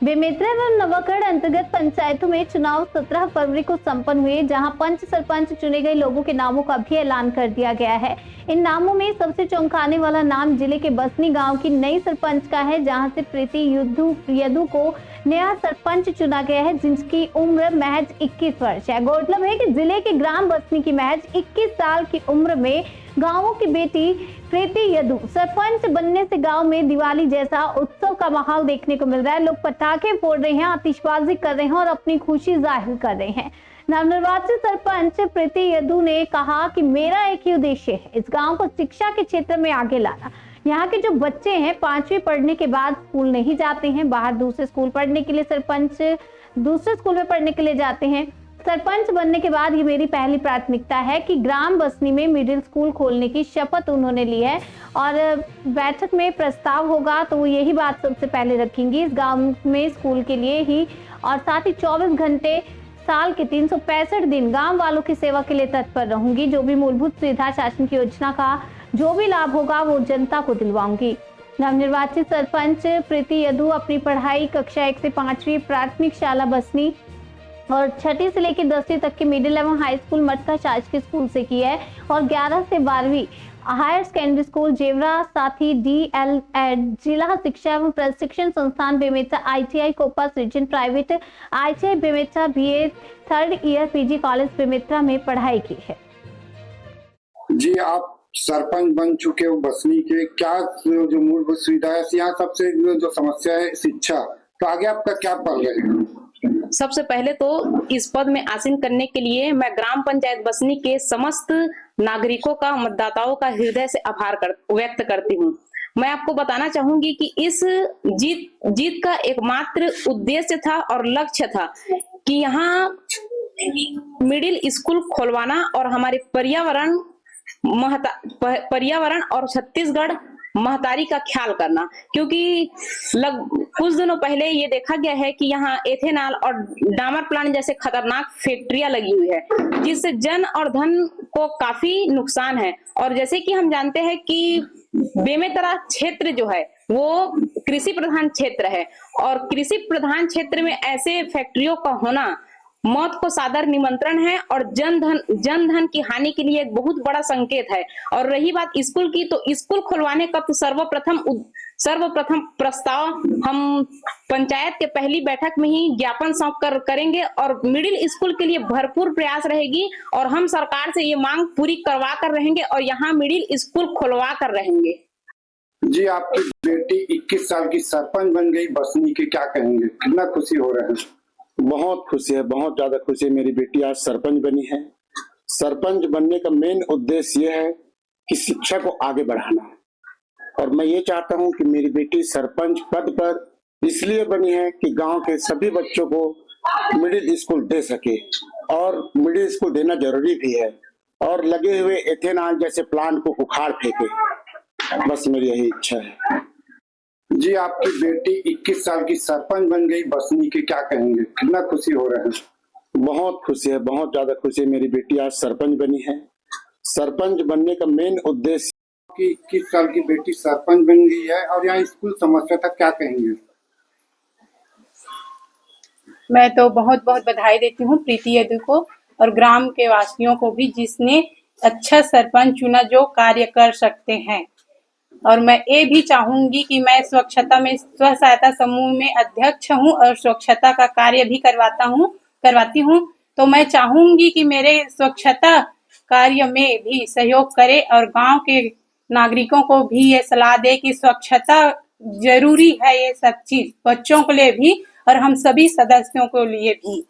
बेमेतरा एवं नवागढ़ अंतर्गत पंचायतों में चुनाव 17 फरवरी को संपन्न हुए, जहां पंच सरपंच चुने गए लोगों के नामों का भी ऐलान कर दिया गया है। इन नामों में सबसे चौंकाने वाला नाम जिले के बसनी गांव की नई सरपंच का है, जहां से प्रीति यदू को नया सरपंच चुना गया है, जिनकी उम्र महज 21 वर्ष है। गौरतलब है कि जिले के ग्राम बसनी की महज 21 साल की उम्र में गांवों की बेटी प्रीति यदू सरपंच बनने से गांव में दिवाली जैसा उत्सव का माहौल देखने को मिल रहा है। लोग पटाखे फोड़ रहे हैं, आतिशबाजी कर रहे हैं और अपनी खुशी जाहिर कर रहे हैं। नवनिर्वाचित सरपंच प्रीति यदू ने कहा कि मेरा एक ही उद्देश्य है, इस गांव को शिक्षा के क्षेत्र में आगे लाना। यहाँ के जो बच्चे हैं 5वीं पढ़ने के बाद स्कूल नहीं जाते हैं, बाहर दूसरे स्कूल पढ़ने के लिए सरपंच दूसरे स्कूल में पढ़ने के लिए जाते हैं। सरपंच बनने के बाद ये मेरी पहली प्राथमिकता है कि ग्राम बसनी में मिडिल स्कूल खोलने की शपथ उन्होंने ली है और बैठक में प्रस्ताव होगा तो वो यही बात सबसे पहले रखेंगी। इस गांव में स्कूल के लिए ही और साथ ही 24 घंटे साल के 365 दिन गांव वालों की सेवा के लिए तत्पर रहूंगी। जो भी मूलभूत सुविधा शासन की योजना का जो भी लाभ होगा वो जनता को दिलवाऊंगी। नवनिर्वाचित सरपंच प्रीति यदू अपनी पढ़ाई कक्षा 1 से 5वीं प्राथमिक शाला बसनी और 6ठी से लेकर 10वीं तक के मिडिल एवं हाई स्कूल मटका शासकीय स्कूल से की है और 11 से 12वीं हायर सेकेंडरी स्कूल जेवरा, साथ ही DLED जिला शिक्षा एवं प्रशिक्षण संस्थान बेमेतरा, ITI कोपा सृजन private, ITI Bemetara BA 3rd year PG college Bemetara में पढ़ाई की है। जी, आप सरपंच बन चुके हो बसनी के, क्या जो मूलभूत सुविधा है यहाँ सबसे जो समस्या है शिक्षा, तो आगे आपका क्या पल रहेगा? सबसे पहले तो इस पद में आसीन करने के लिए मैं ग्राम पंचायत बसनी के समस्त नागरिकों का, मतदाताओं का हृदय से आभार व्यक्त करती हूँ। मैं आपको बताना चाहूंगी कि इस जीत का एकमात्र उद्देश्य था और लक्ष्य था कि यहाँ मिडिल स्कूल खोलवाना और हमारे पर्यावरण और छत्तीसगढ़ महतारी का ख्याल करना, क्योंकि कुछ दिनों पहले ये देखा गया है कि यहाँ एथेनॉल और डामर प्लांट जैसे खतरनाक फैक्ट्रियां लगी हुई है, जिससे जन और धन को काफी नुकसान है। और जैसे कि हम जानते हैं कि बेमेतरा क्षेत्र जो है वो कृषि प्रधान क्षेत्र है और कृषि प्रधान क्षेत्र में ऐसे फैक्ट्रियों का होना मौत को सादर निमंत्रण है और जन धन की हानि के लिए एक बहुत बड़ा संकेत है। और रही बात स्कूल की, तो स्कूल खुलवाने का तो सर्वप्रथम प्रस्ताव हम पंचायत के पहली बैठक में ही ज्ञापन सौंप कर करेंगे और मिडिल स्कूल के लिए भरपूर प्रयास रहेगी और हम सरकार से ये मांग पूरी करवा कर रहेंगे और यहाँ मिडिल स्कूल खुलवा कर रहेंगे। जी, आपकी बेटी 21 साल की सरपंच बन गई बसनी की, क्या कहेंगे, कितना खुशी हो रहा है? बहुत खुशी है, बहुत ज्यादा खुशी है। मेरी बेटी आज सरपंच बनी है। सरपंच बनने का मेन उद्देश्य ये है कि शिक्षा को आगे बढ़ाना, और मैं ये चाहता हूँ कि मेरी बेटी सरपंच पद पर इसलिए बनी है कि गांव के सभी बच्चों को मिडिल स्कूल दे सके, और मिडिल स्कूल देना जरूरी भी है, और लगे हुए एथेनॉल जैसे प्लांट को उखाड़ फेंके। बस मेरी यही इच्छा है। जी, आपकी बेटी 21 साल की सरपंच बन गई बसनी की, क्या कहेंगे, कितना खुशी हो रहा है? बहुत खुशी है, बहुत ज्यादा खुशी है। मेरी बेटी आज सरपंच बनी है। सरपंच बनने का मेन उद्देश्य कि 21 साल की बेटी सरपंच बन गई है और यहाँ स्कूल समस्या था, क्या कहेंगे? मैं तो बहुत बहुत बधाई देती हूँ प्रीति यदू को और ग्राम के वासियों को भी, जिसने अच्छा सरपंच चुना जो कार्य कर सकते हैं। और मैं ये भी चाहूंगी कि मैं स्वच्छता में स्व सहायता समूह में अध्यक्ष हूँ और स्वच्छता का कार्य भी करवाती हूँ। तो मैं चाहूंगी कि मेरे स्वच्छता कार्य में भी सहयोग करे और गांव के नागरिकों को भी ये सलाह दे कि स्वच्छता जरूरी है, ये सब चीज बच्चों के लिए भी और हम सभी सदस्यों के लिए भी।